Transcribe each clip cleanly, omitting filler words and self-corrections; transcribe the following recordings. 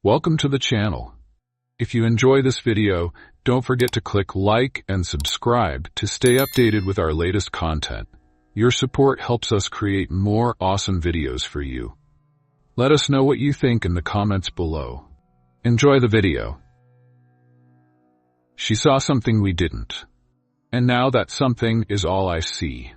Welcome to the channel. If you enjoy this video, don't forget to click like and subscribe to stay updated with our latest content. Your support helps us create more awesome videos for you. Let us know what you think in the comments below. Enjoy the video. She saw something we didn't. And now that something is all I see.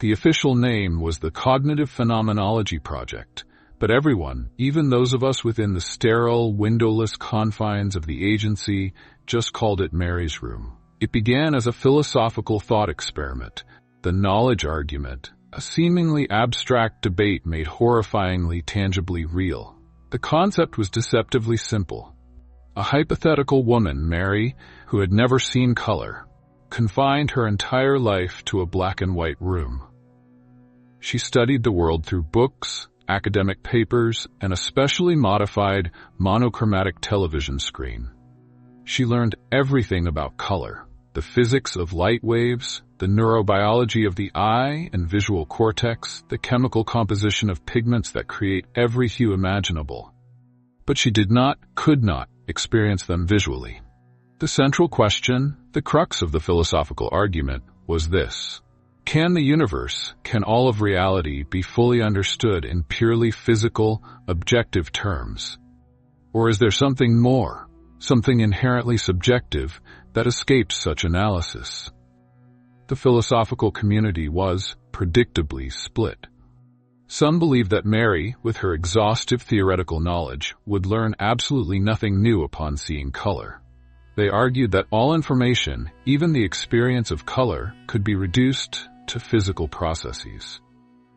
The official name was the Cognitive Phenomenology Project, but everyone, even those of us within the sterile, windowless confines of the agency, just called it Mary's Room. It began as a philosophical thought experiment, the knowledge argument, a seemingly abstract debate made horrifyingly tangibly real. The concept was deceptively simple. A hypothetical woman, Mary, who had never seen color, confined her entire life to a black and white room. She studied the world through books, academic papers, and a specially modified monochromatic television screen. She learned everything about color, the physics of light waves, the neurobiology of the eye and visual cortex, the chemical composition of pigments that create every hue imaginable. But she could not experience them visually. The central question, the crux of the philosophical argument, was this. Can the universe, can all of reality be fully understood in purely physical, objective terms? Or is there something more, something inherently subjective, that escapes such analysis? The philosophical community was, predictably, split. Some believed that Mary, with her exhaustive theoretical knowledge, would learn absolutely nothing new upon seeing color. They argued that all information, even the experience of color, could be reduced to physical processes.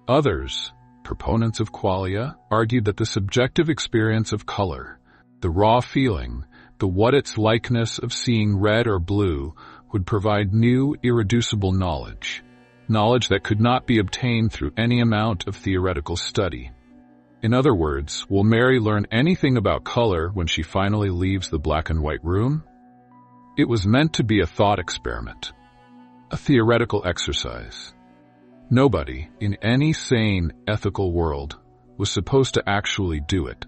Others, proponents of qualia, argued that the subjective experience of color, the raw feeling, the what-its-likeness of seeing red or blue, would provide new, irreducible knowledge that could not be obtained through any amount of theoretical study. In other words, will Mary learn anything about color when she finally leaves the black and white room? It was meant to be a thought experiment, a theoretical exercise. Nobody, in any sane, ethical world, was supposed to actually do it.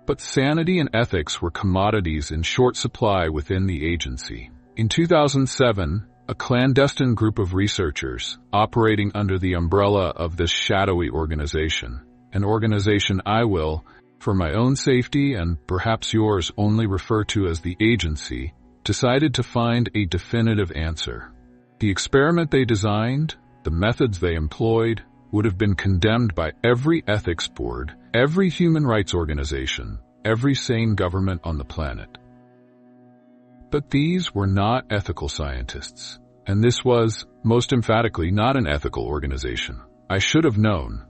But sanity and ethics were commodities in short supply within the agency. In 2007, a clandestine group of researchers, operating under the umbrella of this shadowy organization, an organization I will, for my own safety and perhaps yours, only refer to as the agency, decided to find a definitive answer. The experiment they designed, the methods they employed, would have been condemned by every ethics board, every human rights organization, every sane government on the planet. But these were not ethical scientists, and this was, most emphatically, not an ethical organization. I should have known.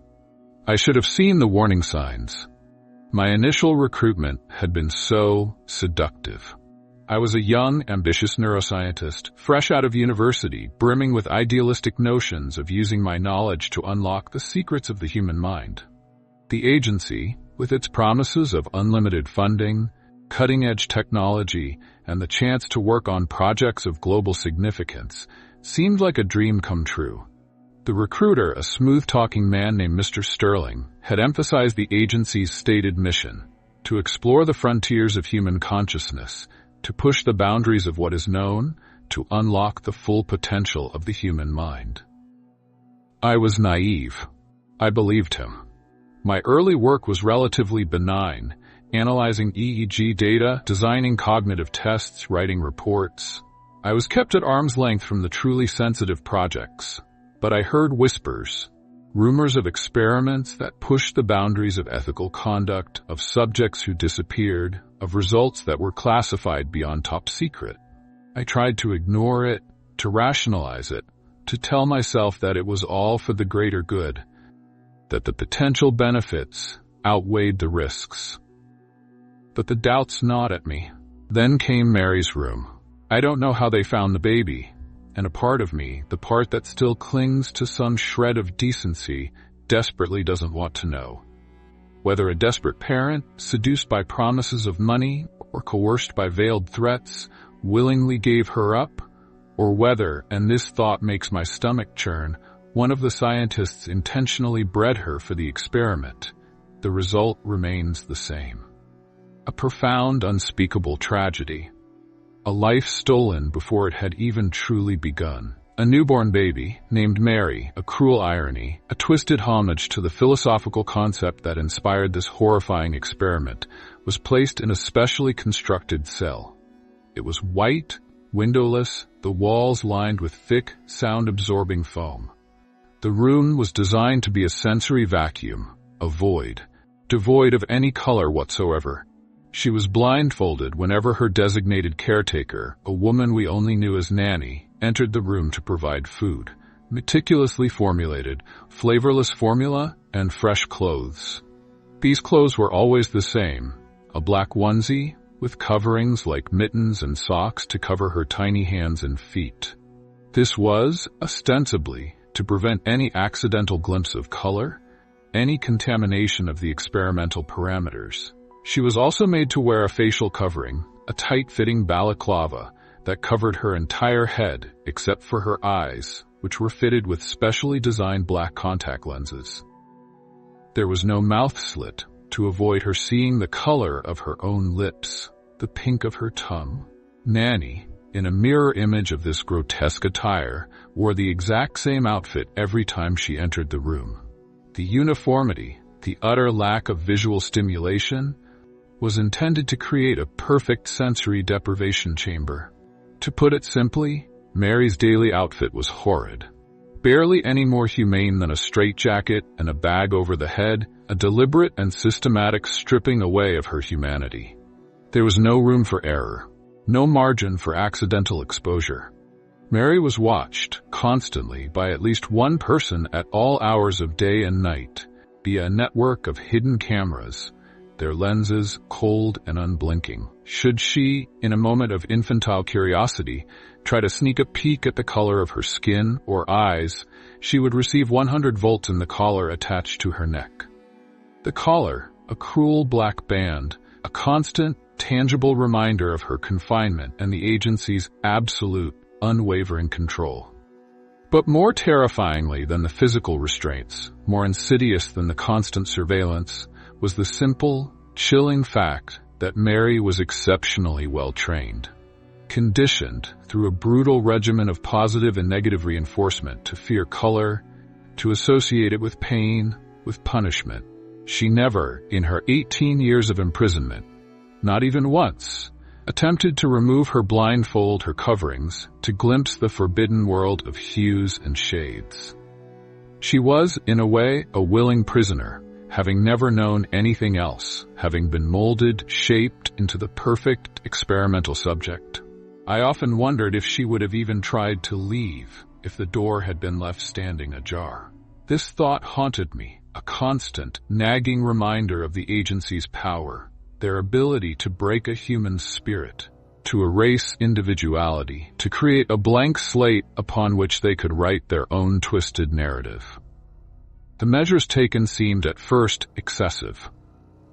I should have seen the warning signs. My initial recruitment had been so seductive. I was a young, ambitious neuroscientist, fresh out of university, brimming with idealistic notions of using my knowledge to unlock the secrets of the human mind. The agency, with its promises of unlimited funding, cutting-edge technology, and the chance to work on projects of global significance, seemed like a dream come true. The recruiter, a smooth-talking man named Mr. Sterling, had emphasized the agency's stated mission, to explore the frontiers of human consciousness, to push the boundaries of what is known, to unlock the full potential of the human mind. I was naive. I believed him. My early work was relatively benign, analyzing EEG data, designing cognitive tests, writing reports. I was kept at arm's length from the truly sensitive projects, but I heard whispers, rumors of experiments that pushed the boundaries of ethical conduct, of subjects who disappeared, of results that were classified beyond top secret. I tried to ignore it, to rationalize it, to tell myself that it was all for the greater good, that the potential benefits outweighed the risks. But the doubts gnawed at me. Then came Mary's Room. I don't know how they found the baby, and a part of me, the part that still clings to some shred of decency, desperately doesn't want to know. Whether a desperate parent, seduced by promises of money or coerced by veiled threats, willingly gave her up, or whether, and this thought makes my stomach churn, one of the scientists intentionally bred her for the experiment, the result remains the same. A profound, unspeakable tragedy. A life stolen before it had even truly begun. A newborn baby, named Mary, a cruel irony, a twisted homage to the philosophical concept that inspired this horrifying experiment, was placed in a specially constructed cell. It was white, windowless, the walls lined with thick, sound-absorbing foam. The room was designed to be a sensory vacuum, a void, devoid of any color whatsoever. She was blindfolded whenever her designated caretaker, a woman we only knew as Nanny, entered the room to provide food, meticulously formulated, flavorless formula, and fresh clothes. These clothes were always the same, a black onesie, with coverings like mittens and socks to cover her tiny hands and feet. This was, ostensibly, to prevent any accidental glimpse of color, any contamination of the experimental parameters. She was also made to wear a facial covering, a tight-fitting balaclava that covered her entire head except for her eyes, which were fitted with specially designed black contact lenses. There was no mouth slit to avoid her seeing the color of her own lips, the pink of her tongue. Nanny, in a mirror image of this grotesque attire, wore the exact same outfit every time she entered the room. The uniformity, the utter lack of visual stimulation, was intended to create a perfect sensory deprivation chamber. To put it simply, Mary's daily outfit was horrid. Barely any more humane than a straitjacket and a bag over the head, a deliberate and systematic stripping away of her humanity. There was no room for error, no margin for accidental exposure. Mary was watched, constantly, by at least one person at all hours of day and night, via a network of hidden cameras, their lenses cold and unblinking. Should she, in a moment of infantile curiosity, try to sneak a peek at the color of her skin or eyes, she would receive 100 volts in the collar attached to her neck. The collar, a cruel black band, a constant, tangible reminder of her confinement and the agency's absolute, unwavering control. But more terrifyingly than the physical restraints, more insidious than the constant surveillance, was the simple, chilling fact that Mary was exceptionally well-trained, conditioned through a brutal regimen of positive and negative reinforcement to fear color, to associate it with pain, with punishment. She never, in her 18 years of imprisonment, not even once, attempted to remove her blindfold, her coverings, to glimpse the forbidden world of hues and shades. She was, in a way, a willing prisoner, having never known anything else, having been molded, shaped into the perfect experimental subject. I often wondered if she would have even tried to leave if the door had been left standing ajar. This thought haunted me, a constant, nagging reminder of the agency's power, their ability to break a human spirit, to erase individuality, to create a blank slate upon which they could write their own twisted narrative. The measures taken seemed at first excessive.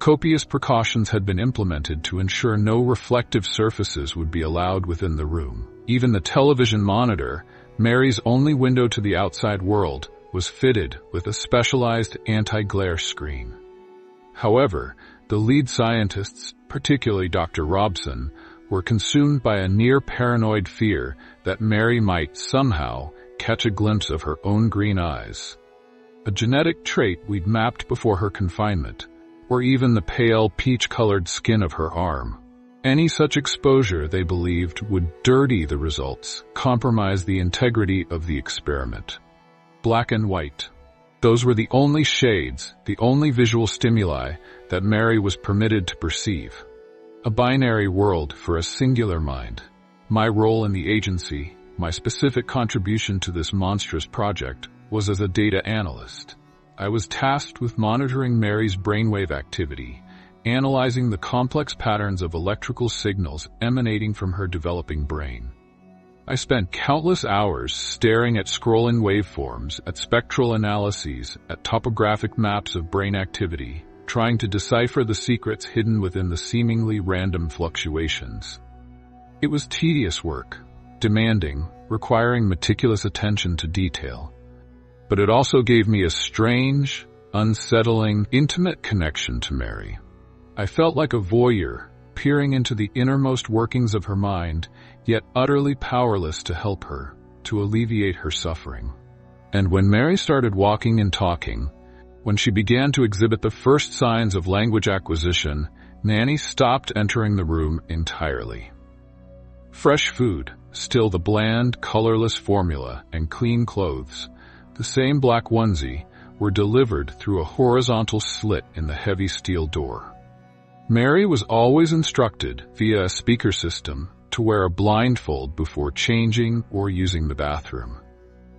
Copious precautions had been implemented to ensure no reflective surfaces would be allowed within the room. Even the television monitor, Mary's only window to the outside world, was fitted with a specialized anti-glare screen. However, the lead scientists, particularly Dr. Robson, were consumed by a near-paranoid fear that Mary might somehow catch a glimpse of her own green eyes, a genetic trait we'd mapped before her confinement, or even the pale peach-colored skin of her arm. Any such exposure, they believed, would dirty the results, compromise the integrity of the experiment. Black and white. Those were the only shades, the only visual stimuli that Mary was permitted to perceive. A binary world for a singular mind. My role in the agency, my specific contribution to this monstrous project, was as a data analyst. I was tasked with monitoring Mary's brainwave activity, analyzing the complex patterns of electrical signals emanating from her developing brain. I spent countless hours staring at scrolling waveforms, at spectral analyses, at topographic maps of brain activity, trying to decipher the secrets hidden within the seemingly random fluctuations. It was tedious work, demanding, requiring meticulous attention to detail. But it also gave me a strange, unsettling, intimate connection to Mary. I felt like a voyeur, peering into the innermost workings of her mind, yet utterly powerless to help her, to alleviate her suffering. And when Mary started walking and talking, when she began to exhibit the first signs of language acquisition, Nanny stopped entering the room entirely. Fresh food, still the bland, colorless formula, and clean clothes, the same black onesie, were delivered through a horizontal slit in the heavy steel door. Mary was always instructed, via a speaker system, to wear a blindfold before changing or using the bathroom.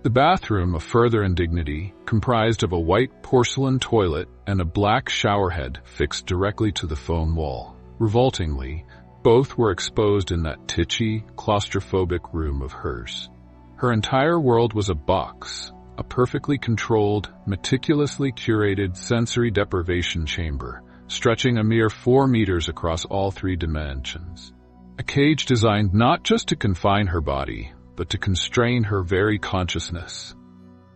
The bathroom, a further indignity, comprised of a white porcelain toilet and a black showerhead fixed directly to the foam wall. Revoltingly, both were exposed in that titchy, claustrophobic room of hers. Her entire world was a box, a perfectly controlled, meticulously curated sensory deprivation chamber, stretching a mere 4 meters across all 3 dimensions. A cage designed not just to confine her body, but to constrain her very consciousness.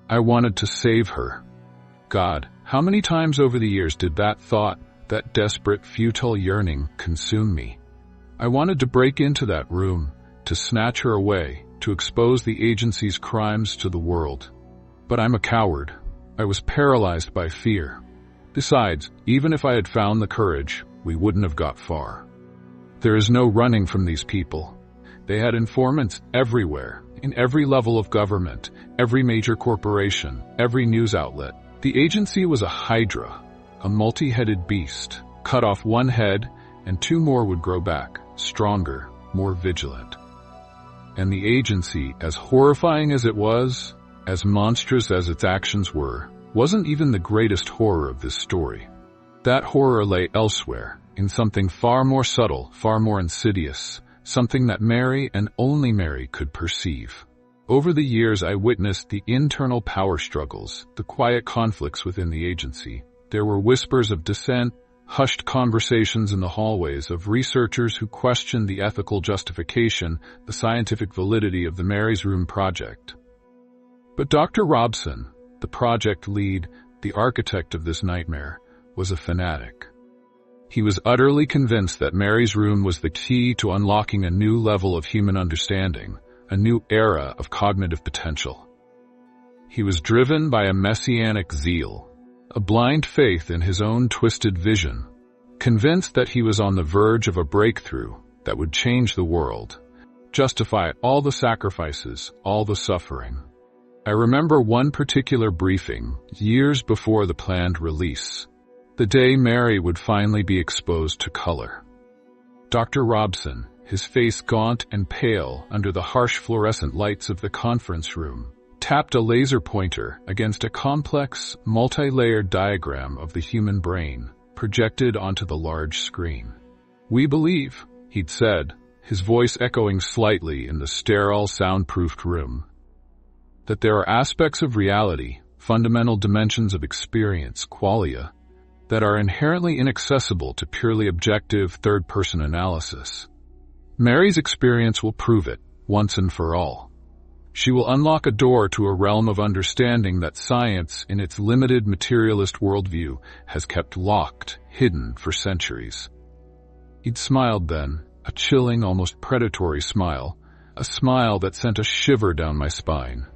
I wanted to save her. God, how many times over the years did that thought, that desperate, futile yearning, consume me? I wanted to break into that room, to snatch her away, to expose the agency's crimes to the world. But I'm a coward. I was paralyzed by fear. Besides, even if I had found the courage, we wouldn't have got far. There is no running from these people. They had informants everywhere, in every level of government, every major corporation, every news outlet. The agency was a hydra, a multi-headed beast. Cut off one head, and 2 more would grow back, stronger, more vigilant. And the agency, as horrifying as it was, as monstrous as its actions were, wasn't even the greatest horror of this story. That horror lay elsewhere, in something far more subtle, far more insidious, something that Mary and only Mary could perceive. Over the years, I witnessed the internal power struggles, the quiet conflicts within the agency. There were whispers of dissent, hushed conversations in the hallways of researchers who questioned the ethical justification, the scientific validity of the Mary's Room project. But Dr. Robson, the project lead, the architect of this nightmare, was a fanatic. He was utterly convinced that Mary's Room was the key to unlocking a new level of human understanding, a new era of cognitive potential. He was driven by a messianic zeal, a blind faith in his own twisted vision, convinced that he was on the verge of a breakthrough that would change the world, justify all the sacrifices, all the suffering. I remember one particular briefing, years before the planned release, the day Mary would finally be exposed to color. Dr. Robson, his face gaunt and pale under the harsh fluorescent lights of the conference room, tapped a laser pointer against a complex, multi-layered diagram of the human brain, projected onto the large screen. "We believe," he'd said, his voice echoing slightly in the sterile, soundproofed room, "that there are aspects of reality, fundamental dimensions of experience, qualia, that are inherently inaccessible to purely objective third-person analysis. Mary's experience will prove it, once and for all. She will unlock a door to a realm of understanding that science, in its limited materialist worldview, has kept locked, hidden for centuries." He'd smiled then, a chilling, almost predatory smile, a smile that sent a shiver down my spine.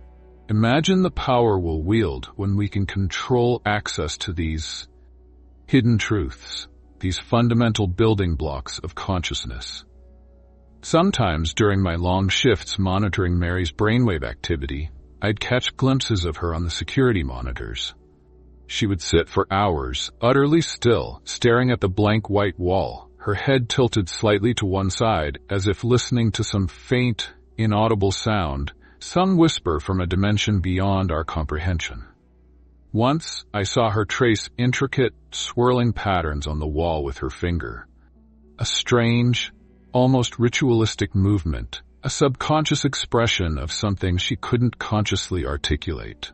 Imagine the power we'll wield when we can control access to these hidden truths, these fundamental building blocks of consciousness. Sometimes during my long shifts monitoring Mary's brainwave activity, I'd catch glimpses of her on the security monitors. She would sit for hours, utterly still, staring at the blank white wall, her head tilted slightly to one side as if listening to some faint, inaudible sound, some whisper from a dimension beyond our comprehension. Once, I saw her trace intricate, swirling patterns on the wall with her finger. A strange, almost ritualistic movement, a subconscious expression of something she couldn't consciously articulate.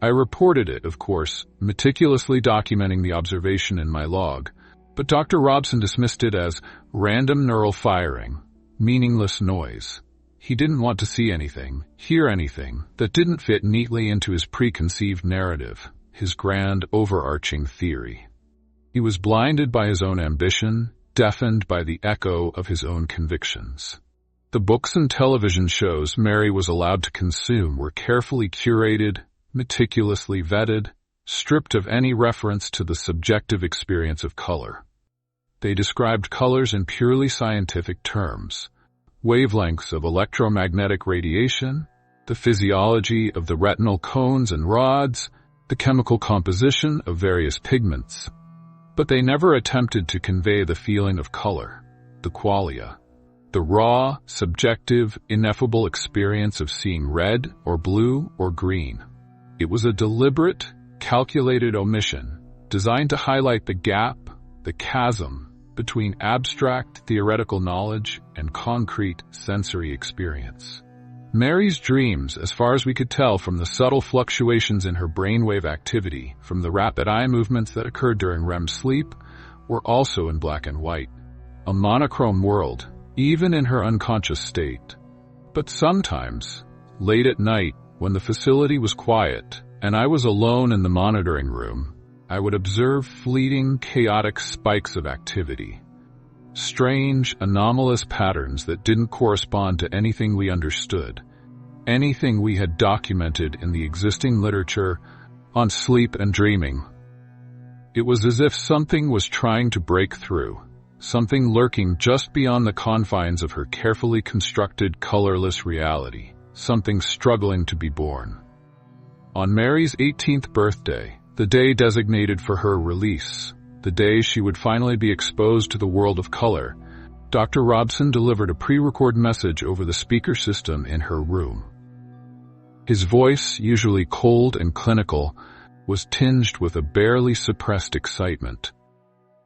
I reported it, of course, meticulously documenting the observation in my log, but Dr. Robson dismissed it as random neural firing, meaningless noise. He didn't want to see anything, hear anything, that didn't fit neatly into his preconceived narrative, his grand overarching theory. He was blinded by his own ambition, deafened by the echo of his own convictions. The books and television shows Mary was allowed to consume were carefully curated, meticulously vetted, stripped of any reference to the subjective experience of color. They described colors in purely scientific terms: wavelengths of electromagnetic radiation, the physiology of the retinal cones and rods, the chemical composition of various pigments. But they never attempted to convey the feeling of color, the qualia, the raw, subjective, ineffable experience of seeing red or blue or green. It was a deliberate, calculated omission designed to highlight the gap, the chasm, between abstract theoretical knowledge and concrete sensory experience. Mary's dreams, as far as we could tell from the subtle fluctuations in her brainwave activity, from the rapid eye movements that occurred during REM sleep, were also in black and white. A monochrome world, even in her unconscious state. But sometimes, late at night, when the facility was quiet and I was alone in the monitoring room, I would observe fleeting, chaotic spikes of activity. Strange, anomalous patterns that didn't correspond to anything we understood, anything we had documented in the existing literature on sleep and dreaming. It was as if something was trying to break through, something lurking just beyond the confines of her carefully constructed, colorless reality, something struggling to be born. On Mary's 18th birthday, the day designated for her release, the day she would finally be exposed to the world of color, Dr. Robson delivered a pre-recorded message over the speaker system in her room. His voice, usually cold and clinical, was tinged with a barely suppressed excitement.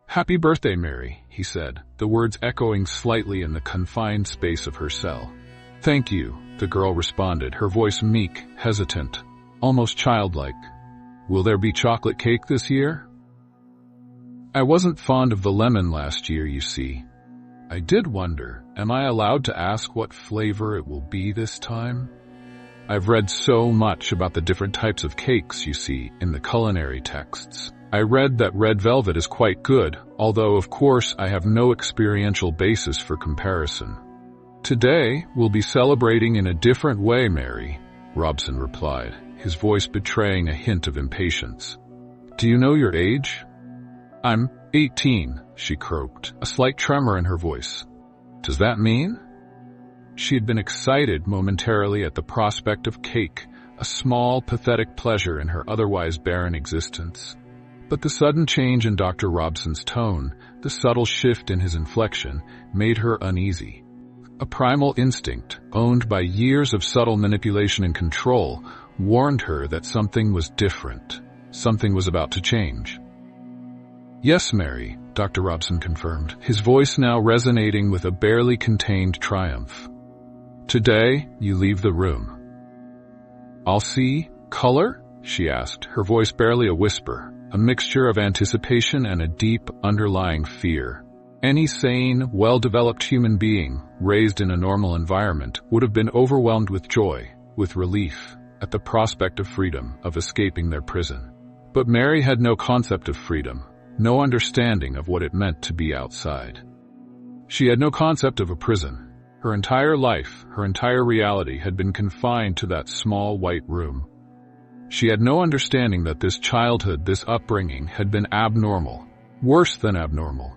"Happy birthday, Mary," he said, the words echoing slightly in the confined space of her cell. "Thank you," the girl responded, her voice meek, hesitant, almost childlike. "Will there be chocolate cake this year?" "I wasn't fond of the lemon last year, you see. I did wonder, am I allowed to ask what flavor it will be this time? I've read so much about the different types of cakes, you see, in the culinary texts. I read that red velvet is quite good, although of course I have no experiential basis for comparison." "Today, we'll be celebrating in a different way, Mary," Robson replied, his voice betraying a hint of impatience. "Do you know your age?" "I'm 18, she croaked, a slight tremor in her voice. "Does that mean?" She had been excited momentarily at the prospect of cake, a small, pathetic pleasure in her otherwise barren existence. But the sudden change in Dr. Robson's tone, the subtle shift in his inflection, made her uneasy. A primal instinct, owned by years of subtle manipulation and control, warned her that something was different. Something was about to change. "Yes, Mary," Dr. Robson confirmed, his voice now resonating with a barely contained triumph. "Today, you leave the room." "I'll see color?" she asked, her voice barely a whisper, a mixture of anticipation and a deep, underlying fear. Any sane, well-developed human being, raised in a normal environment, would have been overwhelmed with joy, with relief, at the prospect of freedom, of escaping their prison. But Mary had no concept of freedom, no understanding of what it meant to be outside. She had no concept of a prison. Her entire life, her entire reality had been confined to that small white room. She had no understanding that this childhood, this upbringing, had been abnormal, worse than abnormal.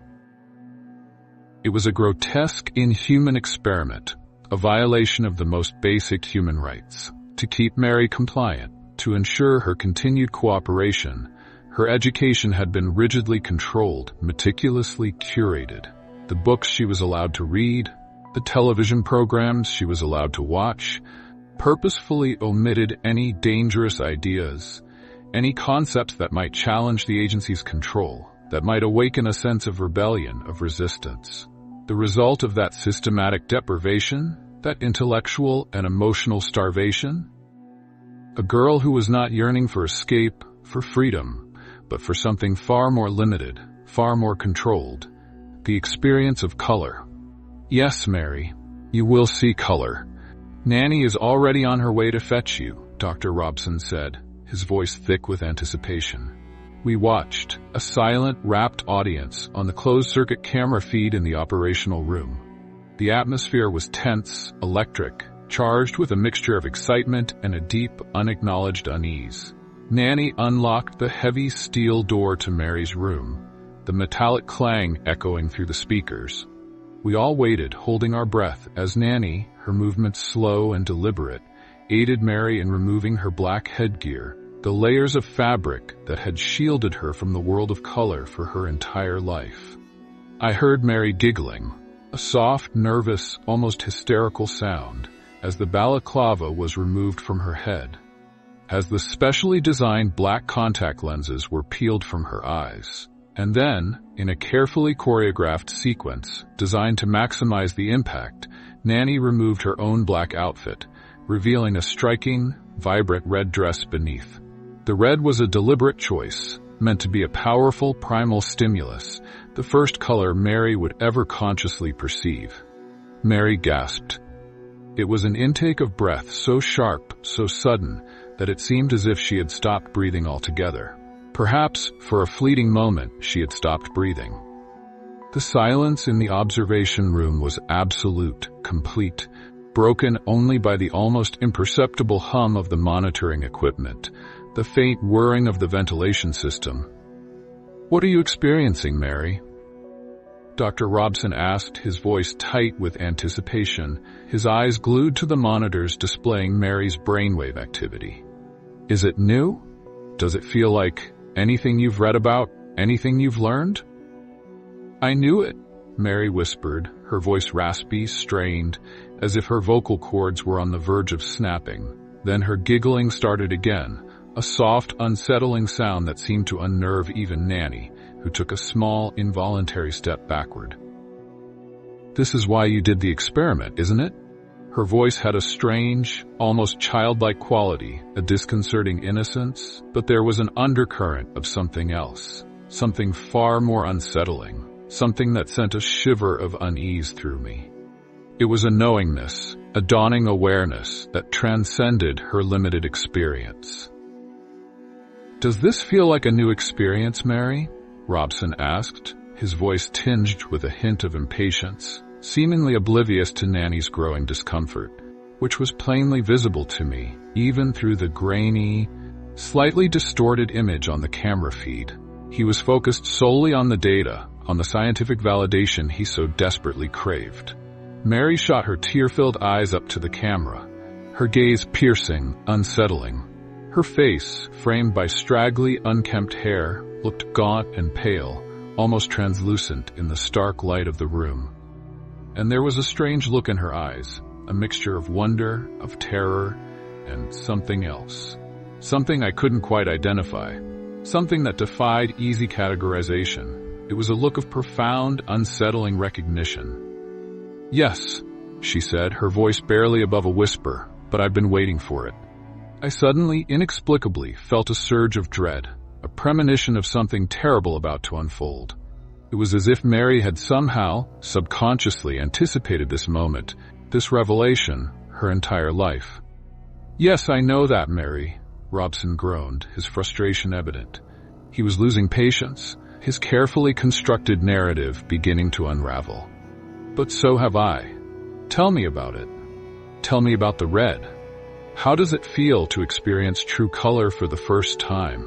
It was a grotesque, inhuman experiment, a violation of the most basic human rights. To keep Mary compliant, to ensure her continued cooperation, her education had been rigidly controlled, meticulously curated. The books she was allowed to read, the television programs she was allowed to watch, purposefully omitted any dangerous ideas, any concepts that might challenge the agency's control, that might awaken a sense of rebellion, of resistance. The result of that systematic deprivation, that intellectual and emotional starvation? A girl who was not yearning for escape, for freedom, but for something far more limited, far more controlled, the experience of color. "Yes, Mary, you will see color. Nanny is already on her way to fetch you," Dr. Robson said, his voice thick with anticipation. We watched, a silent, rapt audience, on the closed-circuit camera feed in the operational room. The atmosphere was tense, electric, charged with a mixture of excitement and a deep, unacknowledged unease. Nanny unlocked the heavy steel door to Mary's room, the metallic clang echoing through the speakers. We all waited, holding our breath, as Nanny, her movements slow and deliberate, aided Mary in removing her black headgear, the layers of fabric that had shielded her from the world of color for her entire life. I heard Mary giggling, a soft, nervous, almost hysterical sound, as the balaclava was removed from her head, as the specially designed black contact lenses were peeled from her eyes. And then, in a carefully choreographed sequence designed to maximize the impact, Nanny removed her own black outfit, revealing a striking, vibrant red dress beneath. The red was a deliberate choice, meant to be a powerful primal stimulus, the first color Mary would ever consciously perceive. Mary gasped. It was an intake of breath so sharp, so sudden, that it seemed as if she had stopped breathing altogether. Perhaps, for a fleeting moment, she had stopped breathing. The silence in the observation room was absolute, complete, broken only by the almost imperceptible hum of the monitoring equipment, the faint whirring of the ventilation system. "What are you experiencing, Mary?" Dr. Robson asked, his voice tight with anticipation, his eyes glued to the monitors displaying Mary's brainwave activity. "Is it new? Does it feel like anything you've read about, anything you've learned?" "I knew it," Mary whispered, her voice raspy, strained, as if her vocal cords were on the verge of snapping. Then her giggling started again, a soft, unsettling sound that seemed to unnerve even Nanny, who took a small, involuntary step backward. "This is why you did the experiment, isn't it?" Her voice had a strange, almost childlike quality, a disconcerting innocence, but there was an undercurrent of something else, something far more unsettling, something that sent a shiver of unease through me. It was a knowingness, a dawning awareness that transcended her limited experience. "Does this feel like a new experience, Mary?" Robson asked, his voice tinged with a hint of impatience, seemingly oblivious to Nanny's growing discomfort, which was plainly visible to me, even through the grainy, slightly distorted image on the camera feed. He was focused solely on the data, on the scientific validation he so desperately craved. Mary shot her tear-filled eyes up to the camera, her gaze piercing, unsettling. Her face, framed by straggly, unkempt hair, looked gaunt and pale, almost translucent in the stark light of the room. And there was a strange look in her eyes, a mixture of wonder, of terror, and something else. Something I couldn't quite identify. Something that defied easy categorization. It was a look of profound, unsettling recognition. "Yes," she said, her voice barely above a whisper, "but I've been waiting for it." I suddenly, inexplicably, felt a surge of dread, a premonition of something terrible about to unfold. It was as if Mary had somehow, subconsciously anticipated this moment, this revelation, her entire life. "Yes, I know that, Mary," Robson groaned, his frustration evident. He was losing patience, his carefully constructed narrative beginning to unravel. "But so have I. Tell me about it. Tell me about the red. How does it feel to experience true color for the first time?"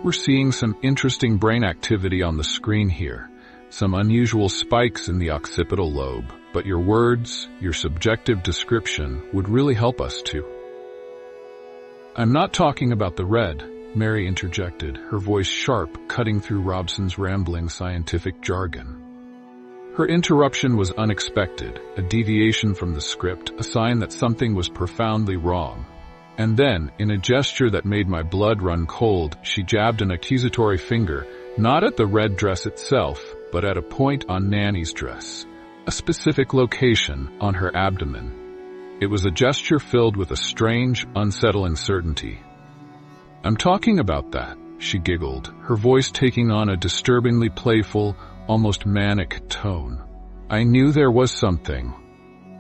We're seeing some interesting brain activity on the screen here, some unusual spikes in the occipital lobe, but your words, your subjective description would really help us too. "I'm not talking about the red," Mary interjected, her voice sharp, cutting through Robson's rambling scientific jargon. Her interruption was unexpected, a deviation from the script, a sign that something was profoundly wrong. And then, in a gesture that made my blood run cold, she jabbed an accusatory finger, not at the red dress itself, but at a point on Nanny's dress, a specific location on her abdomen. It was a gesture filled with a strange, unsettling certainty. "I'm talking about that," she giggled, her voice taking on a disturbingly playful, almost manic tone. "I knew there was something.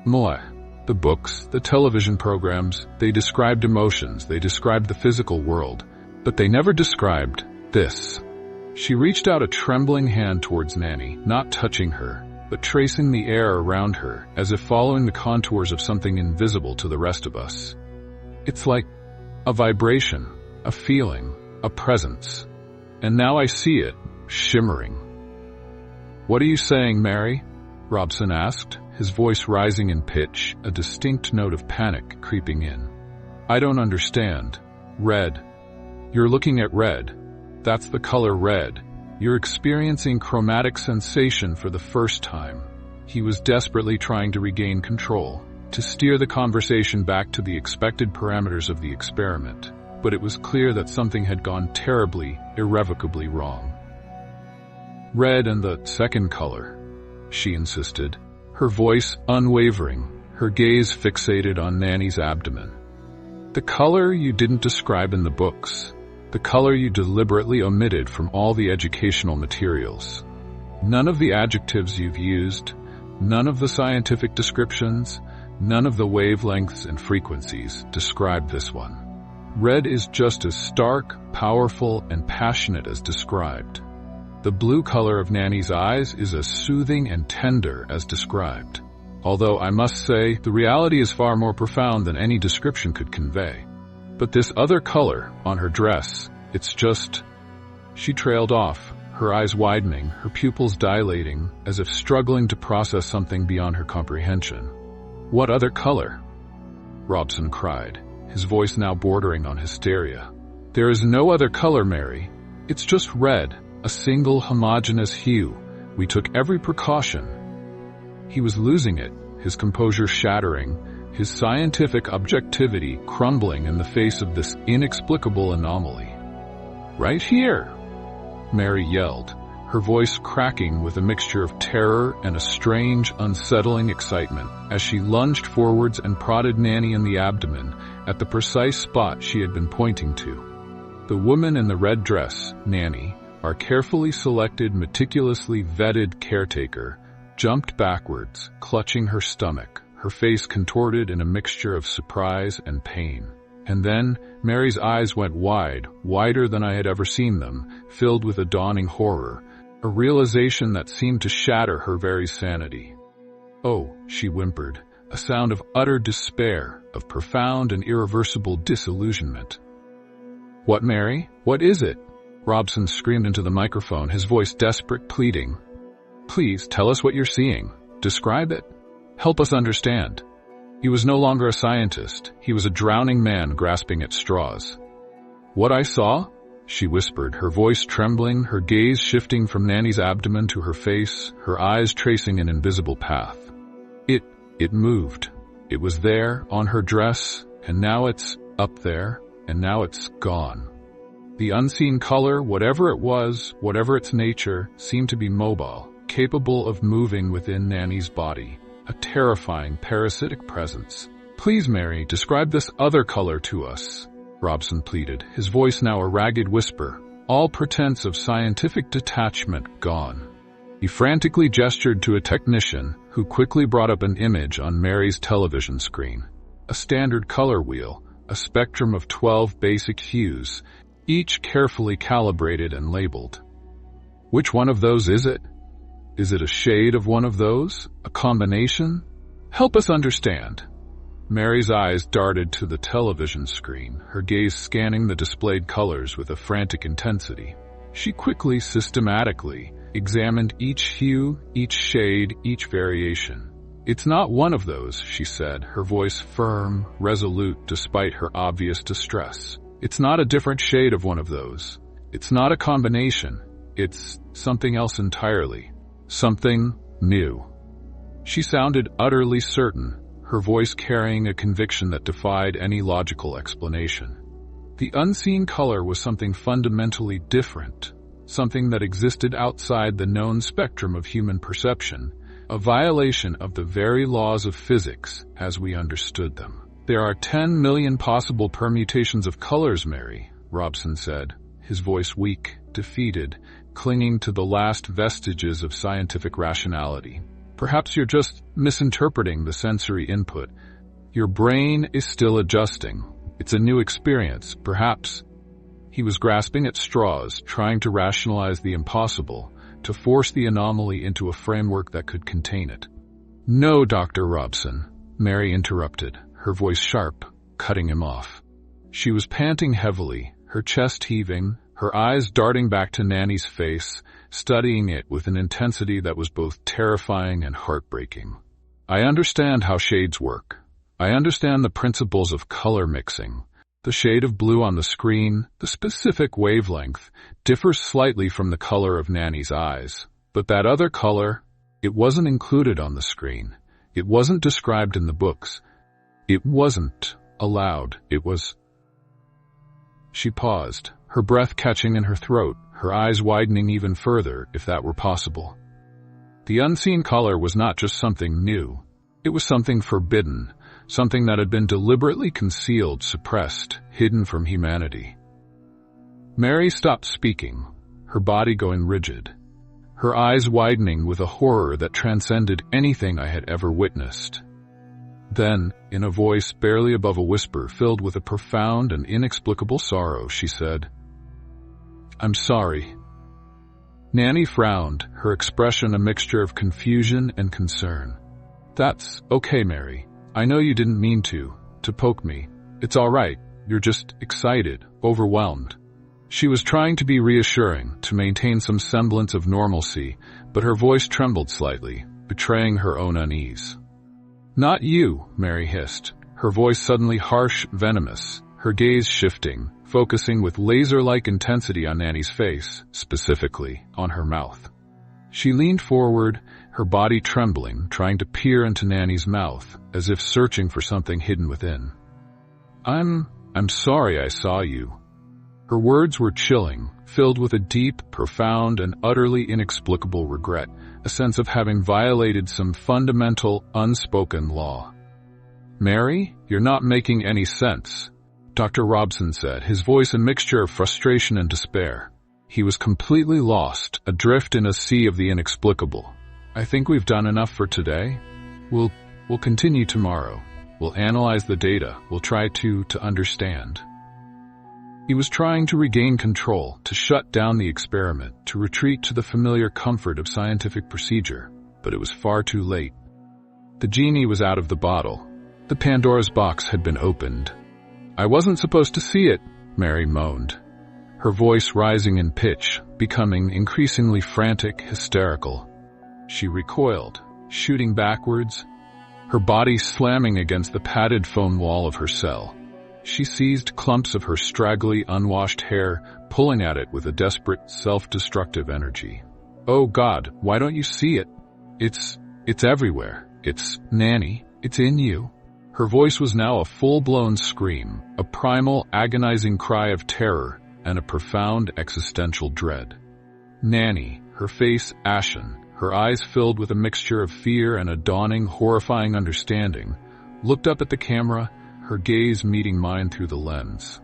Moi. The books, the television programs, they described emotions, they described the physical world, but they never described This. She reached out a trembling hand towards Nanny, not touching her, but tracing the air around her, as if following the contours of something invisible to the rest of us. It's like a vibration, a feeling, a presence. And now I see it, shimmering. "What are you saying, Mary?" Robson asked, his voice rising in pitch, a distinct note of panic creeping in. "I don't understand. Red. You're looking at red. That's the color red. You're experiencing chromatic sensation for the first time." He was desperately trying to regain control, to steer the conversation back to the expected parameters of the experiment, but it was clear that something had gone terribly, irrevocably wrong. "Red and the second color," she insisted, her voice unwavering, her gaze fixated on Nanny's abdomen. "The color you didn't describe in the books. The color you deliberately omitted from all the educational materials. None of the adjectives you've used, none of the scientific descriptions, none of the wavelengths and frequencies describe this one. Red is just as stark, powerful, and passionate as described. The blue color of Nanny's eyes is as soothing and tender as described. Although I must say, the reality is far more profound than any description could convey. But this other color on her dress, it's just..." She trailed off, her eyes widening, her pupils dilating, as if struggling to process something beyond her comprehension. "What other color?" Robson cried, his voice now bordering on hysteria. "There is no other color, Mary. It's just red, a single homogeneous hue. We took every precaution." He was losing it, his composure shattering, his scientific objectivity crumbling in the face of this inexplicable anomaly. "Right here!" Mary yelled, her voice cracking with a mixture of terror and a strange, unsettling excitement as she lunged forwards and prodded Nanny in the abdomen at the precise spot she had been pointing to. The woman in the red dress, Nanny, our carefully selected, meticulously vetted caretaker, jumped backwards, clutching her stomach, her face contorted in a mixture of surprise and pain. And then Mary's eyes went wide, wider than I had ever seen them, filled with a dawning horror, a realization that seemed to shatter her very sanity. "Oh," she whimpered, a sound of utter despair, of profound and irreversible disillusionment. "What, Mary? What is it?" Robson screamed into the microphone, his voice desperate, pleading. "Please, tell us what you're seeing. Describe it. Help us understand." He was no longer a scientist. He was a drowning man grasping at straws. "What I saw?" she whispered, her voice trembling, her gaze shifting from Nanny's abdomen to her face, her eyes tracing an invisible path. It moved. It was there, on her dress, and now it's up there, and now it's gone. The unseen color, whatever it was, whatever its nature, seemed to be mobile, capable of moving within Nanny's body. A terrifying, parasitic presence. "Please, Mary, describe this other color to us," Robson pleaded, his voice now a ragged whisper, all pretense of scientific detachment gone. He frantically gestured to a technician, who quickly brought up an image on Mary's television screen. A standard color wheel, a spectrum of 12 basic hues, each carefully calibrated and labeled. "Which one of those is it? Is it a shade of one of those? A combination? Help us understand." Mary's eyes darted to the television screen, her gaze scanning the displayed colors with a frantic intensity. She quickly, systematically, examined each hue, each shade, each variation. "It's not one of those," she said, her voice firm, resolute despite her obvious distress. "It's not a different shade of one of those. It's not a combination. It's something else entirely. Something new." She sounded utterly certain, her voice carrying a conviction that defied any logical explanation. The unseen color was something fundamentally different, something that existed outside the known spectrum of human perception, a violation of the very laws of physics as we understood them. "There are 10 million possible permutations of colors, Mary," Robson said, his voice weak, defeated, clinging to the last vestiges of scientific rationality. "Perhaps you're just misinterpreting the sensory input. Your brain is still adjusting. It's a new experience, perhaps." He was grasping at straws, trying to rationalize the impossible, to force the anomaly into a framework that could contain it. "No, Dr. Robson," Mary interrupted, her voice sharp, cutting him off. She was panting heavily, her chest heaving, her eyes darting back to Nanny's face, studying it with an intensity that was both terrifying and heartbreaking. "I understand how shades work. I understand the principles of color mixing. The shade of blue on the screen, the specific wavelength, differs slightly from the color of Nanny's eyes. But that other color, it wasn't included on the screen. It wasn't described in the books. It wasn't allowed. It was..." She paused, her breath catching in her throat, her eyes widening even further, if that were possible. The unseen color was not just something new. It was something forbidden, something that had been deliberately concealed, suppressed, hidden from humanity. Mary stopped speaking, her body going rigid, her eyes widening with a horror that transcended anything I had ever witnessed. Then, in a voice barely above a whisper filled with a profound and inexplicable sorrow, she said, "I'm sorry." Nanny frowned, her expression a mixture of confusion and concern. "That's okay, Mary. I know you didn't mean to poke me. It's all right. You're just excited, overwhelmed." She was trying to be reassuring, to maintain some semblance of normalcy, but her voice trembled slightly, betraying her own unease. "Not you," Mary hissed, her voice suddenly harsh, venomous, her gaze shifting, focusing with laser-like intensity on Nanny's face, specifically on her mouth. She leaned forward, her body trembling, trying to peer into Nanny's mouth, as if searching for something hidden within. I'm sorry I saw you." Her words were chilling, filled with a deep, profound, and utterly inexplicable regret, a sense of having violated some fundamental, unspoken law. "Mary, you're not making any sense," Dr. Robson said, his voice a mixture of frustration and despair. He was completely lost, adrift in a sea of the inexplicable. "I think we've done enough for today. We'll continue tomorrow. We'll analyze the data. We'll try to understand." He was trying to regain control, to shut down the experiment, to retreat to the familiar comfort of scientific procedure, but it was far too late. The genie was out of the bottle. The Pandora's box had been opened. "I wasn't supposed to see it," Mary moaned, her voice rising in pitch, becoming increasingly frantic, hysterical. She recoiled, shooting backwards, her body slamming against the padded foam wall of her cell. She seized clumps of her straggly, unwashed hair, pulling at it with a desperate, self-destructive energy. "Oh God, why don't you see it? It's everywhere. It's Nanny. It's in you." Her voice was now a full-blown scream, a primal, agonizing cry of terror and a profound existential dread. Nanny, her face ashen, her eyes filled with a mixture of fear and a dawning, horrifying understanding, looked up at the camera, her gaze meeting mine through the lens.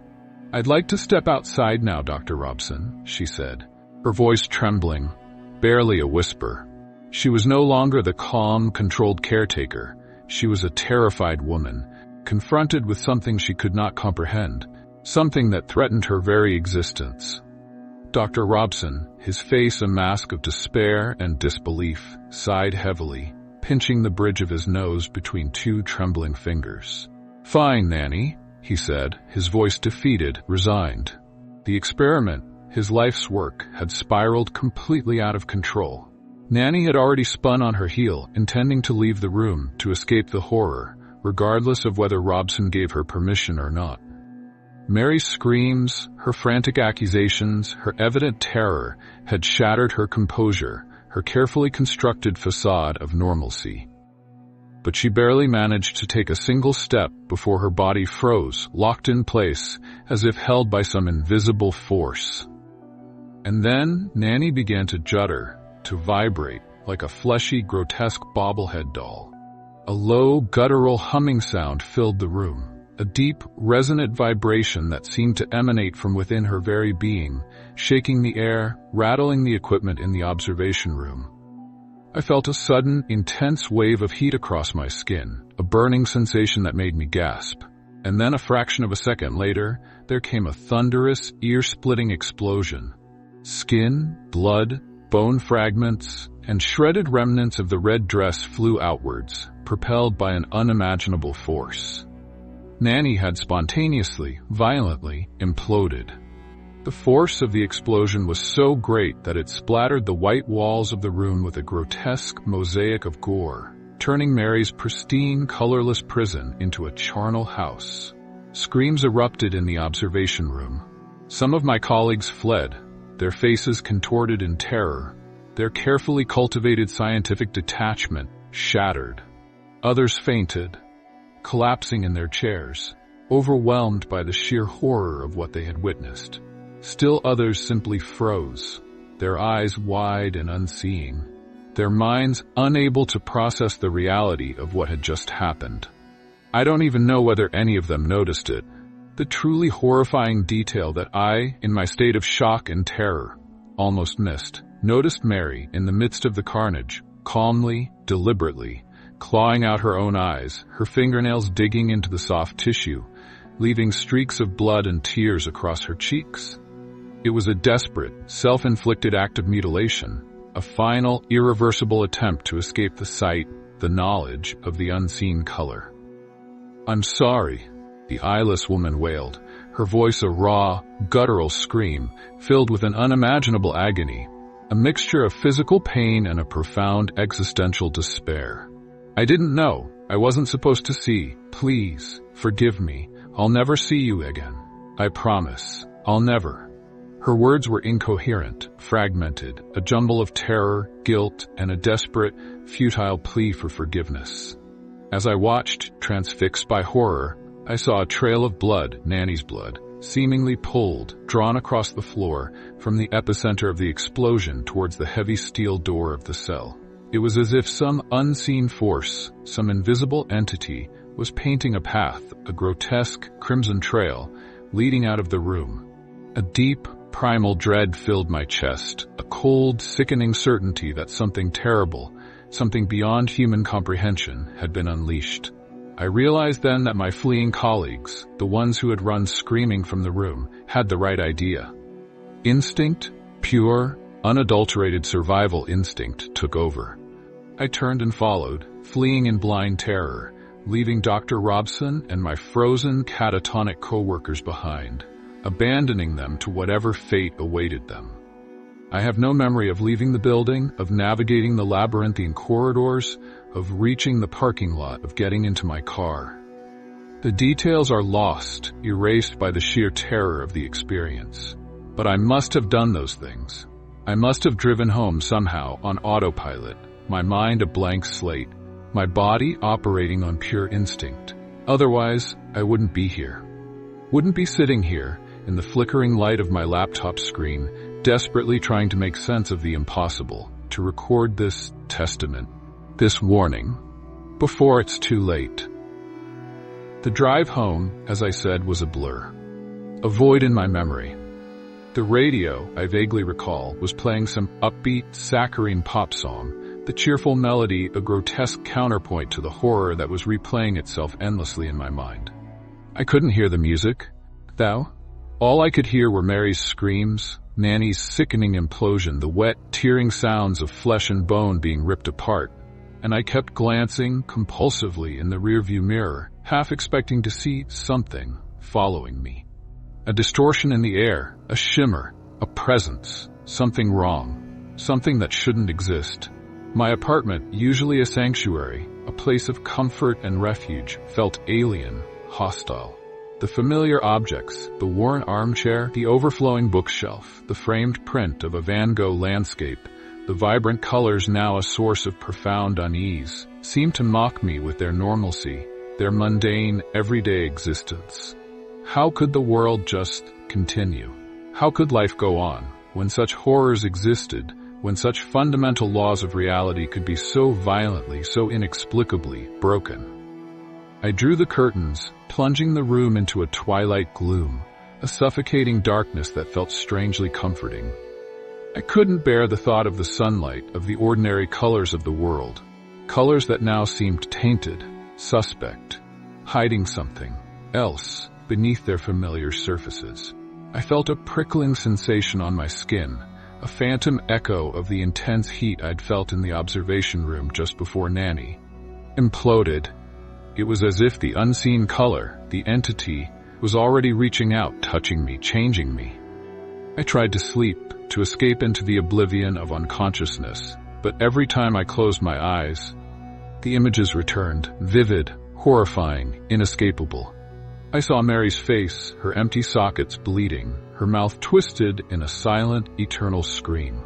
"I'd like to step outside now, Dr. Robson," she said, her voice trembling, barely a whisper. She was no longer the calm, controlled caretaker. She was a terrified woman, confronted with something she could not comprehend, something that threatened her very existence. Dr. Robson, his face a mask of despair and disbelief, sighed heavily, pinching the bridge of his nose between two trembling fingers. "Fine, Nanny," he said, his voice defeated, resigned. The experiment, his life's work, had spiraled completely out of control. Nanny had already spun on her heel, intending to leave the room to escape the horror, regardless of whether Robson gave her permission or not. Mary's screams, her frantic accusations, her evident terror had shattered her composure, her carefully constructed facade of normalcy. But she barely managed to take a single step before her body froze, locked in place, as if held by some invisible force. And then Nanny began to judder, to vibrate, like a fleshy, grotesque bobblehead doll. A low, guttural humming sound filled the room, a deep, resonant vibration that seemed to emanate from within her very being, shaking the air, rattling the equipment in the observation room. I felt a sudden, intense wave of heat across my skin, a burning sensation that made me gasp. And then a fraction of a second later, there came a thunderous, ear-splitting explosion. Skin, blood, bone fragments, and shredded remnants of the red dress flew outwards, propelled by an unimaginable force. Nanny had spontaneously, violently, imploded. The force of the explosion was so great that it splattered the white walls of the room with a grotesque mosaic of gore, turning Mary's pristine, colorless prison into a charnel house. Screams erupted in the observation room. Some of my colleagues fled, their faces contorted in terror, their carefully cultivated scientific detachment shattered. Others fainted, collapsing in their chairs, overwhelmed by the sheer horror of what they had witnessed. Still others simply froze, their eyes wide and unseeing, their minds unable to process the reality of what had just happened. I don't even know whether any of them noticed it, the truly horrifying detail that I, in my state of shock and terror, almost missed. Noticed Mary, in the midst of the carnage, calmly, deliberately, clawing out her own eyes, her fingernails digging into the soft tissue, leaving streaks of blood and tears across her cheeks. It was a desperate, self-inflicted act of mutilation, a final, irreversible attempt to escape the sight, the knowledge of the unseen color. "I'm sorry," the eyeless woman wailed, her voice a raw, guttural scream, filled with an unimaginable agony, a mixture of physical pain and a profound existential despair. "I didn't know. I wasn't supposed to see. Please, forgive me. I'll never see you again. I promise. I'll never." Her words were incoherent, fragmented, a jumble of terror, guilt, and a desperate, futile plea for forgiveness. As I watched, transfixed by horror, I saw a trail of blood, Nanny's blood, seemingly pulled, drawn across the floor from the epicenter of the explosion towards the heavy steel door of the cell. It was as if some unseen force, some invisible entity, was painting a path, a grotesque, crimson trail, leading out of the room. A deep, primal dread filled my chest, a cold, sickening certainty that something terrible, something beyond human comprehension, had been unleashed. I realized then that my fleeing colleagues, the ones who had run screaming from the room, had the right idea. Instinct, pure, unadulterated survival instinct, took over. I turned and followed, fleeing in blind terror, leaving Dr. Robson and my frozen, catatonic co-workers behind, abandoning them to whatever fate awaited them. I have no memory of leaving the building, of navigating the labyrinthine corridors, of reaching the parking lot, of getting into my car. The details are lost, erased by the sheer terror of the experience. But I must have done those things. I must have driven home somehow on autopilot, my mind a blank slate, my body operating on pure instinct. Otherwise, I wouldn't be here. Wouldn't be sitting here, in the flickering light of my laptop screen, desperately trying to make sense of the impossible, to record this testament, this warning, before it's too late. The drive home, as I said, was a blur, a void in my memory. The radio, I vaguely recall, was playing some upbeat, saccharine pop song, the cheerful melody a grotesque counterpoint to the horror that was replaying itself endlessly in my mind. I couldn't hear the music, though. All I could hear were Mary's screams, Nanny's sickening implosion, the wet, tearing sounds of flesh and bone being ripped apart, and I kept glancing compulsively in the rearview mirror, half expecting to see something following me. A distortion in the air, a shimmer, a presence, something wrong, something that shouldn't exist. My apartment, usually a sanctuary, a place of comfort and refuge, felt alien, hostile. The familiar objects, the worn armchair, the overflowing bookshelf, the framed print of a Van Gogh landscape, the vibrant colors now a source of profound unease, seemed to mock me with their normalcy, their mundane, everyday existence. How could the world just continue? How could life go on, when such horrors existed, when such fundamental laws of reality could be so violently, so inexplicably broken? I drew the curtains, plunging the room into a twilight gloom, a suffocating darkness that felt strangely comforting. I couldn't bear the thought of the sunlight, of the ordinary colors of the world, colors that now seemed tainted, suspect, hiding something. else beneath their familiar surfaces. I felt a prickling sensation on my skin, a phantom echo of the intense heat I'd felt in the observation room just before Nanny imploded. It was as if the unseen color, the entity, was already reaching out, touching me, changing me. I tried to sleep, to escape into the oblivion of unconsciousness, but every time I closed my eyes, the images returned, vivid, horrifying, inescapable. I saw Mary's face, her empty sockets bleeding, her mouth twisted in a silent, eternal scream.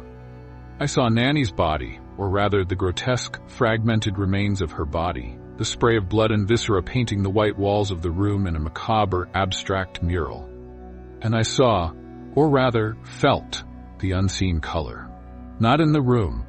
I saw Nanny's body, or rather the grotesque, fragmented remains of her body, the spray of blood and viscera painting the white walls of the room in a macabre, abstract mural. And I saw, or rather felt, the unseen color. Not in the room,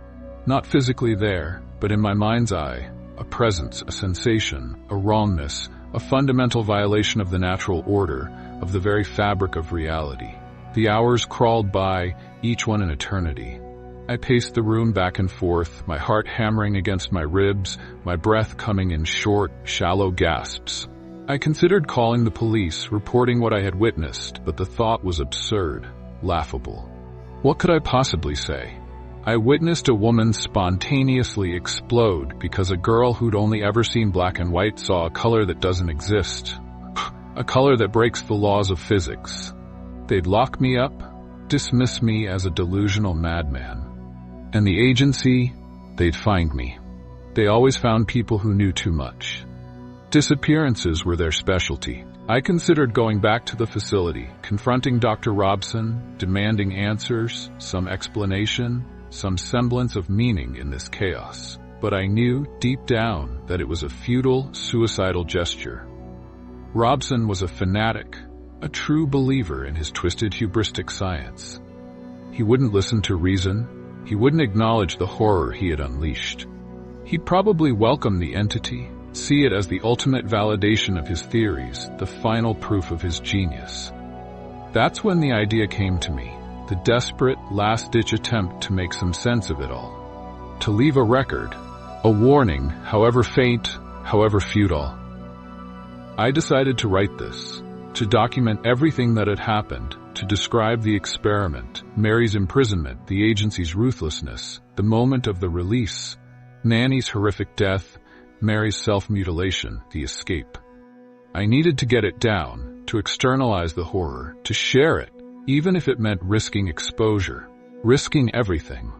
not physically there, but in my mind's eye, a presence, a sensation, a wrongness, a fundamental violation of the natural order, of the very fabric of reality. The hours crawled by, each one an eternity. I paced the room back and forth, my heart hammering against my ribs, my breath coming in short, shallow gasps. I considered calling the police, reporting what I had witnessed, but the thought was absurd, laughable. What could I possibly say? I witnessed a woman spontaneously explode because a girl who'd only ever seen black and white saw a color that doesn't exist. A color that breaks the laws of physics. They'd lock me up, dismiss me as a delusional madman. And the agency, they'd find me. They always found people who knew too much. Disappearances were their specialty. I considered going back to the facility, confronting Dr. Robson, demanding answers, some explanation, some semblance of meaning in this chaos. But I knew, deep down, that it was a futile, suicidal gesture. Robson was a fanatic, a true believer in his twisted hubristic science. He wouldn't listen to reason. He wouldn't acknowledge the horror he had unleashed. He'd probably welcome the entity, see it as the ultimate validation of his theories, the final proof of his genius. That's when the idea came to me, the desperate, last-ditch attempt to make some sense of it all. To leave a record, a warning, however faint, however futile. I decided to write this, to document everything that had happened, to describe the experiment, Mary's imprisonment, the agency's ruthlessness, the moment of the release, Nanny's horrific death, Mary's self-mutilation, the escape. I needed to get it down, to externalize the horror, to share it, even if it meant risking exposure, risking everything.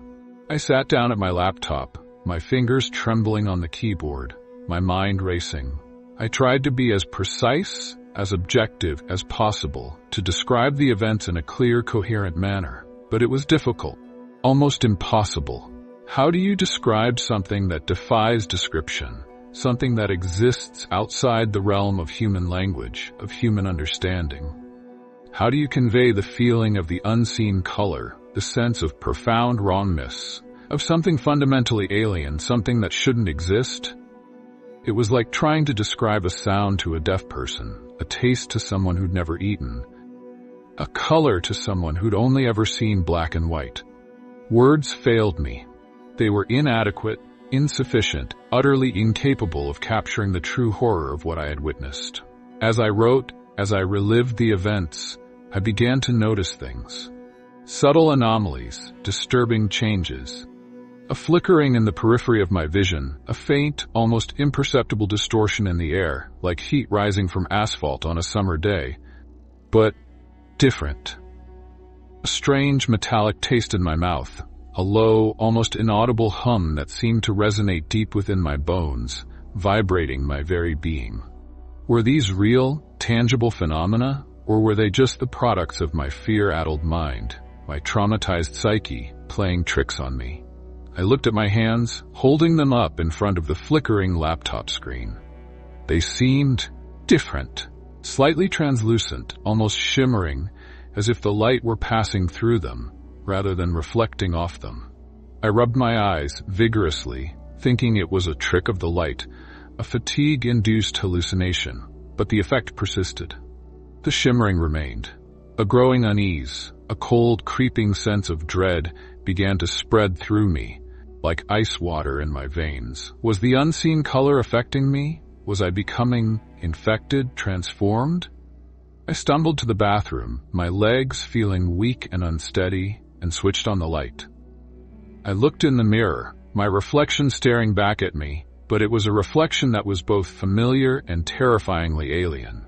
I sat down at my laptop, my fingers trembling on the keyboard, my mind racing. I tried to be as precise, as objective as possible, to describe the events in a clear, coherent manner. But it was difficult, almost impossible. How do you describe something that defies description, something that exists outside the realm of human language, of human understanding? How do you convey the feeling of the unseen color, the sense of profound wrongness, of something fundamentally alien, something that shouldn't exist? It was like trying to describe a sound to a deaf person, a taste to someone who'd never eaten, a color to someone who'd only ever seen black and white. Words failed me. They were inadequate, insufficient, utterly incapable of capturing the true horror of what I had witnessed. As I wrote, as I relived the events, I began to notice things. Subtle anomalies, disturbing changes. A flickering in the periphery of my vision, a faint, almost imperceptible distortion in the air, like heat rising from asphalt on a summer day. But different. A strange metallic taste in my mouth, a low, almost inaudible hum that seemed to resonate deep within my bones, vibrating my very being. Were these real, tangible phenomena, or were they just the products of my fear-addled mind, my traumatized psyche, playing tricks on me? I looked at my hands, holding them up in front of the flickering laptop screen. They seemed different, slightly translucent, almost shimmering, as if the light were passing through them, rather than reflecting off them. I rubbed my eyes vigorously, thinking it was a trick of the light, a fatigue-induced hallucination, but the effect persisted. The shimmering remained. A growing unease, a cold, creeping sense of dread began to spread through me, like ice water in my veins. Was the unseen color affecting me? Was I becoming infected, transformed? I stumbled to the bathroom, my legs feeling weak and unsteady, and switched on the light. I looked in the mirror, my reflection staring back at me, but it was a reflection that was both familiar and terrifyingly alien.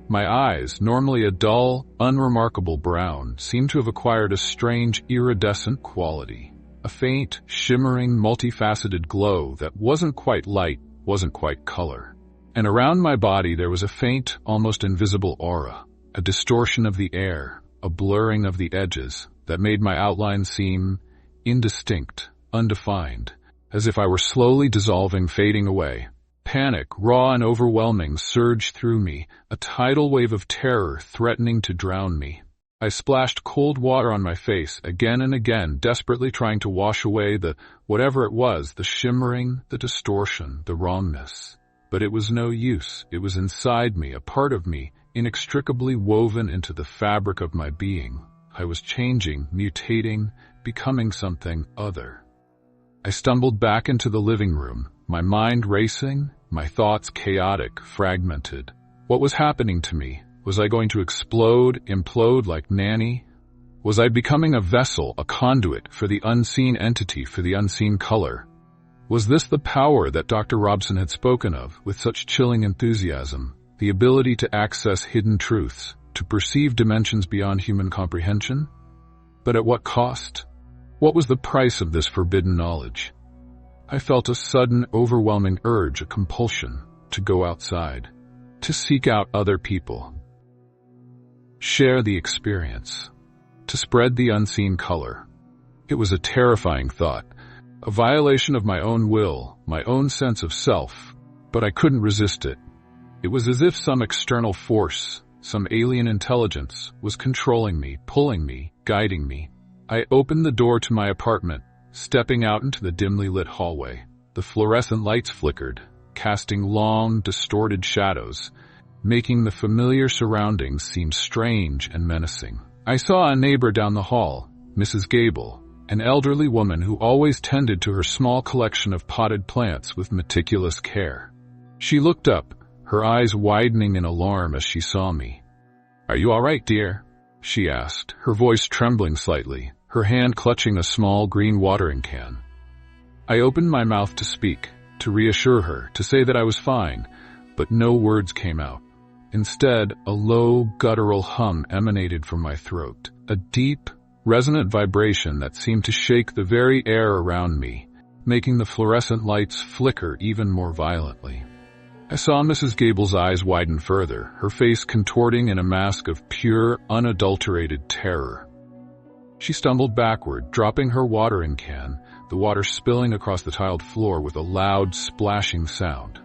My eyes, normally a dull, unremarkable brown, seemed to have acquired a strange, iridescent quality. A faint, shimmering, multifaceted glow that wasn't quite light, wasn't quite color. And around my body there was a faint, almost invisible aura, a distortion of the air, a blurring of the edges that made my outline seem indistinct, undefined, as if I were slowly dissolving, fading away. Panic, raw and overwhelming, surged through me, a tidal wave of terror threatening to drown me. I splashed cold water on my face again and again, desperately trying to wash away whatever it was, the shimmering, the distortion, the wrongness. But it was no use. It was inside me, a part of me, inextricably woven into the fabric of my being. I was changing, mutating, becoming something other. I stumbled back into the living room, my mind racing, my thoughts chaotic, fragmented. What was happening to me? Was I going to explode, implode like Nanny? Was I becoming a vessel, a conduit for the unseen entity, for the unseen color? Was this the power that Dr. Robson had spoken of with such chilling enthusiasm, the ability to access hidden truths, to perceive dimensions beyond human comprehension? But at what cost? What was the price of this forbidden knowledge? I felt a sudden, overwhelming urge, a compulsion, to go outside, to seek out other people, share the experience, to spread the unseen color. It was a terrifying thought, a violation of my own will, my own sense of self, but I couldn't resist it. It was as if some external force, some alien intelligence, was controlling me, pulling me, guiding me. I opened the door to my apartment, stepping out into the dimly lit hallway. The fluorescent lights flickered, casting long, distorted shadows, making the familiar surroundings seem strange and menacing. I saw a neighbor down the hall, Mrs. Gable, an elderly woman who always tended to her small collection of potted plants with meticulous care. She looked up, her eyes widening in alarm as she saw me. "Are you all right, dear?" she asked, her voice trembling slightly, her hand clutching a small green watering can. I opened my mouth to speak, to reassure her, to say that I was fine, but no words came out. Instead, a low, guttural hum emanated from my throat, a deep, resonant vibration that seemed to shake the very air around me, making the fluorescent lights flicker even more violently. I saw Mrs. Gable's eyes widen further, her face contorting in a mask of pure, unadulterated terror. She stumbled backward, dropping her watering can, the water spilling across the tiled floor with a loud, splashing sound.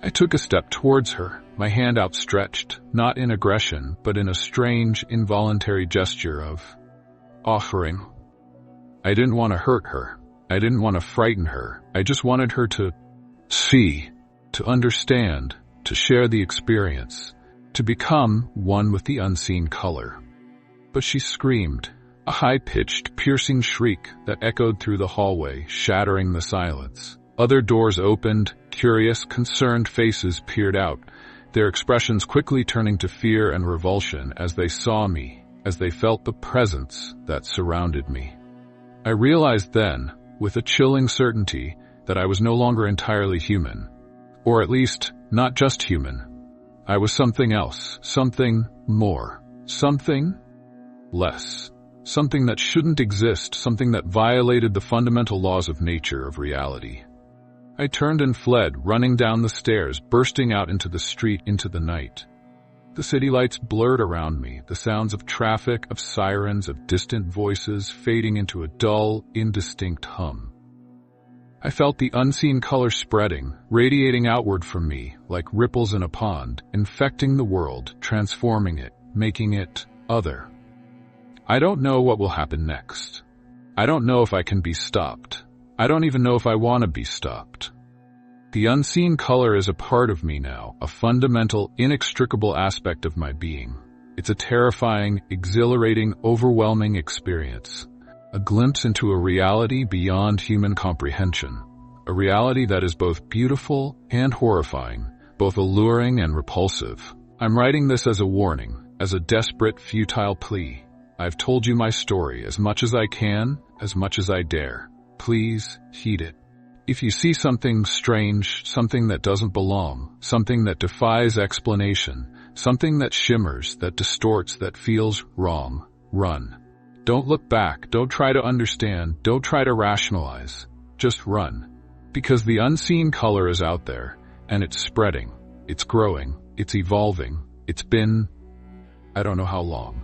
I took a step towards her, my hand outstretched, not in aggression, but in a strange, involuntary gesture of offering. I didn't want to hurt her. I didn't want to frighten her. I just wanted her to see, to understand, to share the experience, to become one with the unseen color. But she screamed, a high-pitched, piercing shriek that echoed through the hallway, shattering the silence. Other doors opened, curious, concerned faces peered out, their expressions quickly turning to fear and revulsion as they saw me, as they felt the presence that surrounded me. I realized then, with a chilling certainty, that I was no longer entirely human. Or at least, not just human. I was something else, something more, something less. Something that shouldn't exist, something that violated the fundamental laws of nature, of reality. I turned and fled, running down the stairs, bursting out into the street, into the night. The city lights blurred around me, the sounds of traffic, of sirens, of distant voices fading into a dull, indistinct hum. I felt the unseen color spreading, radiating outward from me, like ripples in a pond, infecting the world, transforming it, making it other. I don't know what will happen next. I don't know if I can be stopped. I don't even know if I want to be stopped. The unseen color is a part of me now, a fundamental, inextricable aspect of my being. It's a terrifying, exhilarating, overwhelming experience. A glimpse into a reality beyond human comprehension. A reality that is both beautiful and horrifying, both alluring and repulsive. I'm writing this as a warning, as a desperate, futile plea. I've told you my story as much as I can, as much as I dare. Please heed it. If you see something strange, something that doesn't belong, something that defies explanation, something that shimmers, that distorts, that feels wrong, run. Don't look back, don't try to understand, don't try to rationalize. Just run. Because the unseen color is out there, and it's spreading, it's growing, it's evolving. It's been, I don't know how long.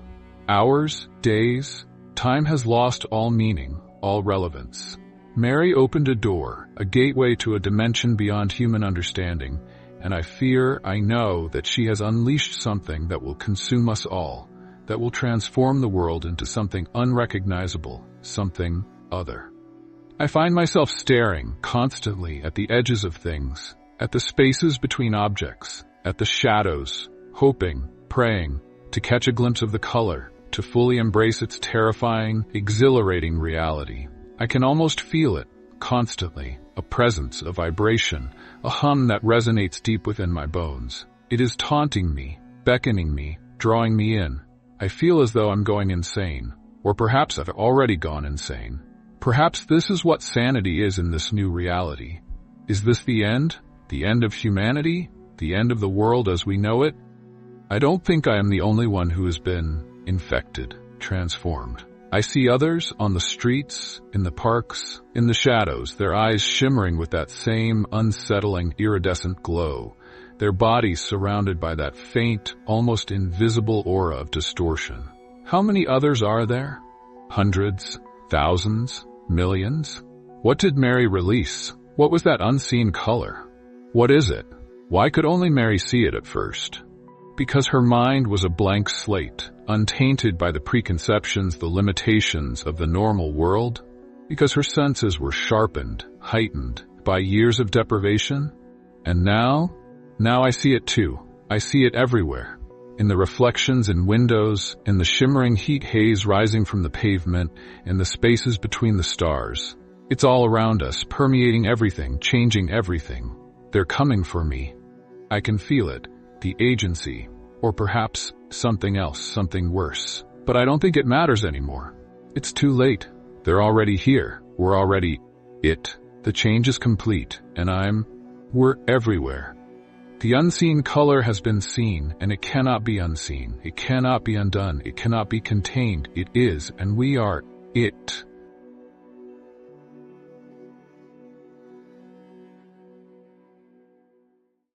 Hours, days, time has lost all meaning, all relevance. Mary opened a door, a gateway to a dimension beyond human understanding, and I know that she has unleashed something that will consume us all, that will transform the world into something unrecognizable, something other. I find myself staring constantly at the edges of things, at the spaces between objects, at the shadows, hoping, praying, to catch a glimpse of the color, to fully embrace its terrifying, exhilarating reality. I can almost feel it, constantly, a presence, a vibration, a hum that resonates deep within my bones. It is taunting me, beckoning me, drawing me in. I feel as though I'm going insane, or perhaps I've already gone insane. Perhaps this is what sanity is in this new reality. Is this the end? The end of humanity? The end of the world as we know it? I don't think I am the only one who has been infected, transformed. I see others on the streets, in the parks, in the shadows, their eyes shimmering with that same unsettling, iridescent glow, their bodies surrounded by that faint, almost invisible aura of distortion. How many others are there? Hundreds? Thousands? Millions? What did Mary release? What was that unseen color? What is it? Why could only Mary see it at first? Because her mind was a blank slate, untainted by the preconceptions, the limitations of the normal world? Because her senses were sharpened, heightened, by years of deprivation? And now I see it too. I see it everywhere. In the reflections in windows, in the shimmering heat haze rising from the pavement, in the spaces between the stars. It's all around us, permeating everything, changing everything. They're coming for me. I can feel it. The agency, or perhaps something else, something worse. But I don't think it matters anymore. It's too late. They're already here. We're already it. The change is complete, and we're everywhere. The unseen color has been seen, and it cannot be unseen. It cannot be undone. It cannot be contained. It is, and we are it.